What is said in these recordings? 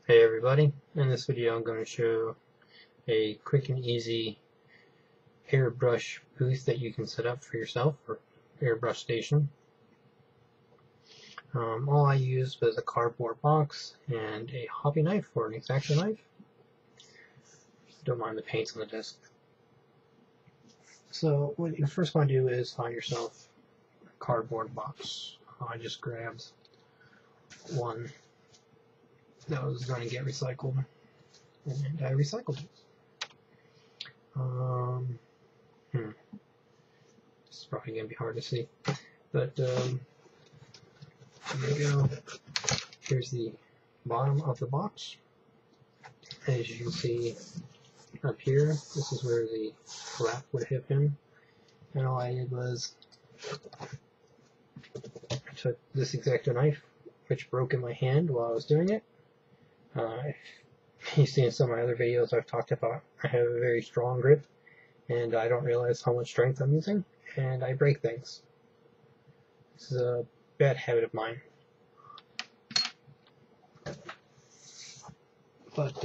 Hey everybody, in this video I'm going to show a quick and easy airbrush booth that you can set up for yourself, or airbrush station. All I used was a cardboard box and a hobby knife or an X-Acto knife. Don't mind the paints on the disc. So what you first want to do is find yourself a cardboard box. I just grabbed one that was going to get recycled, and I recycled it. This is probably going to be hard to see, but there you go. Here's the bottom of the box. As you can see up here, this is where the flap would have been, and all I did was I took this X-Acto knife, which broke in my hand while I was doing it. You see in some of my other videos I've talked about I have a very strong grip and I don't realize how much strength I'm using and I break things. This is a bad habit of mine. But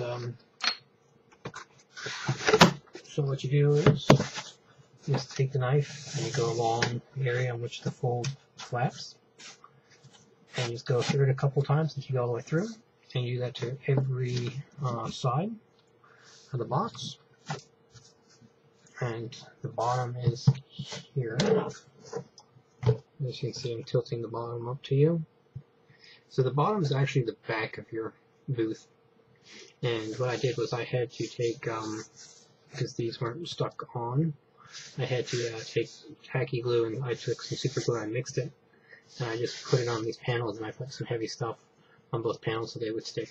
so what you do is you just take the knife and you go along the area in which the fold flaps and you just go through it a couple times until you go all the way through. And you do that to every side of the box. And the bottom is here. As you can see, I'm tilting the bottom up to you. So the bottom is actually the back of your booth. And what I did was I had to take, because these weren't stuck on, I had to take tacky glue, and I took some super glue and I mixed it. And I just put it on these panels and I put some heavy stuff on both panels so they would stick.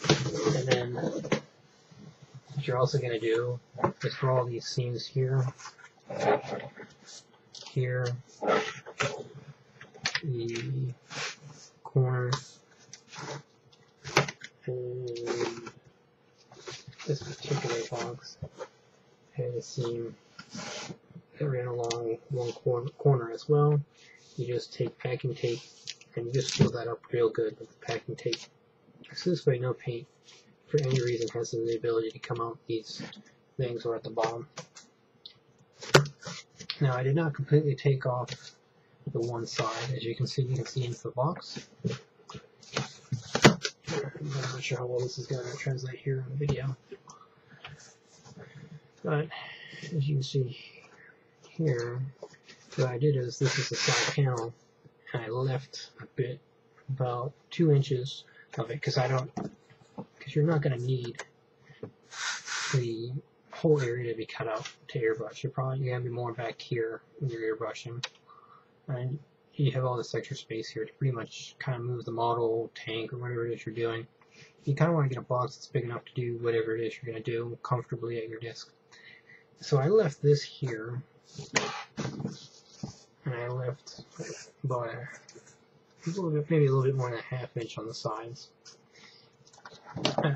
And then what you're also going to do is for all these seams here, the corners, and this particular box had a seam that ran along one corner as well. You just take packing tape and you just fill that up real good with the packing tape. So this way no paint for any reason has the ability to come out these things or at the bottom. Now I did not completely take off the one side. As you can see into the box. I'm not sure how well this is going to translate here in the video. But as you can see here, what I did is this is the side panel. And I left a bit, about 2 inches of it, because you're not going to need the whole area to be cut out to airbrush. You're probably going to be more back here when you're airbrushing. And you have all this extra space here to pretty much kind of move the model, tank, or whatever it is you're doing. You kind of want to get a box that's big enough to do whatever it is you're going to do comfortably at your desk. So I left this here. And I left about maybe a little bit more than a half inch on the sides.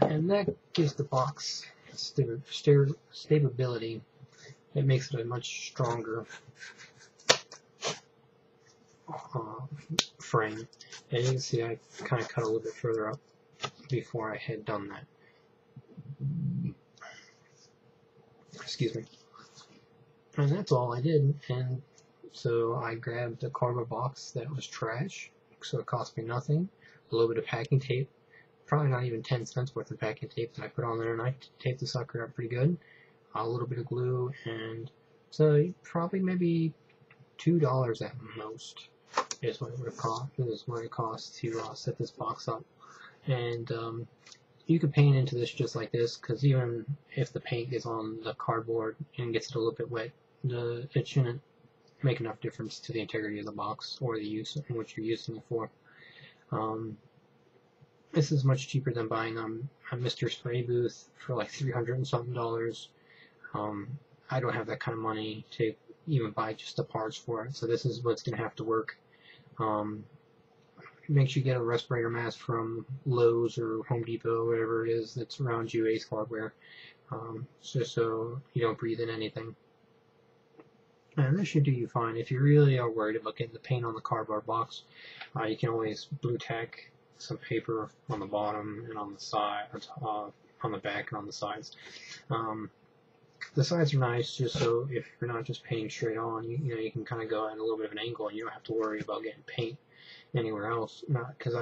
And that gives the box stability. It makes it a much stronger frame. And you can see I kind of cut a little bit further up before I had done that. Excuse me. And that's all I did. And so I grabbed a cardboard box that was trash, so it cost me nothing. A little bit of packing tape, probably not even 10 cents worth of packing tape that I put on there, and I taped the sucker up pretty good. A little bit of glue, and so probably maybe $2 at most is what it would have cost. Is what it cost to set this box up. And you could paint into this just like this, because even if the paint is on the cardboard and gets it a little bit wet, it shouldn't make enough difference to the integrity of the box or the use in which you're using it for. This is much cheaper than buying a Mr. Spray booth for like $300 and something. I don't have that kind of money to even buy just the parts for it, so this is what's going to have to work. Make sure you get a respirator mask from Lowe's or Home Depot, whatever it is that's around you, Ace Hardware, so you don't breathe in anything. And this should do you fine. If you really are worried about getting the paint on the cardboard box, you can always blue tack some paper on the bottom and on the side, on the back and on the sides. The sides are nice just so if you're not just painting straight on, you know, you can kind of go at a little bit of an angle and you don't have to worry about getting paint anywhere else. Because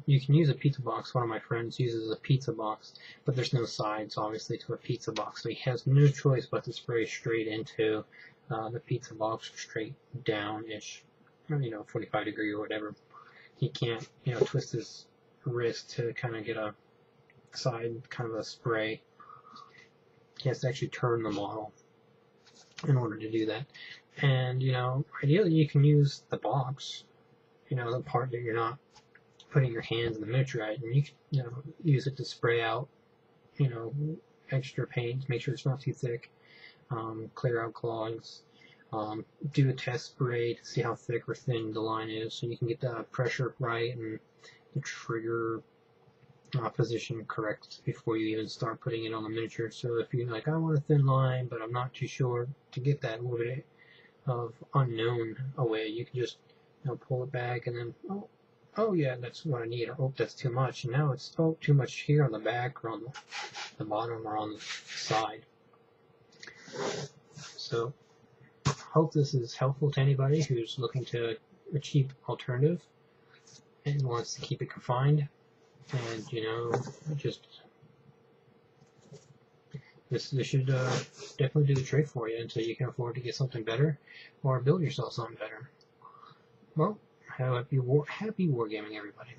you can use a pizza box. One of my friends uses a pizza box, but there's no sides obviously to a pizza box, so he has no choice but to spray straight into the pizza box, straight down-ish, you know, 45 degree or whatever. He can't, you know, twist his wrist to kind of get a side kind of a spray. He has to actually turn the model in order to do that. And, you know, ideally you can use the box, you know, the part that you're not putting your hands in the miniature at, and you can, you know, use it to spray out, you know, extra paint, make sure it's not too thick, clear out clogs, do a test spray to see how thick or thin the line is so you can get the pressure right and the trigger position correct before you even start putting it on the miniature. So if you're like, I want a thin line, but I'm not too sure, to get that little bit of unknown away, you can just, you know, pull it back and then, oh yeah, that's what I need, or oh, that's too much, and now it's, oh, too much here on the back or on the bottom or on the side. So hope this is helpful to anybody who's looking to a cheap alternative and wants to keep it confined. And, you know, just this should definitely do the trick for you until you can afford to get something better or build yourself something better. Well, happy wargaming, everybody.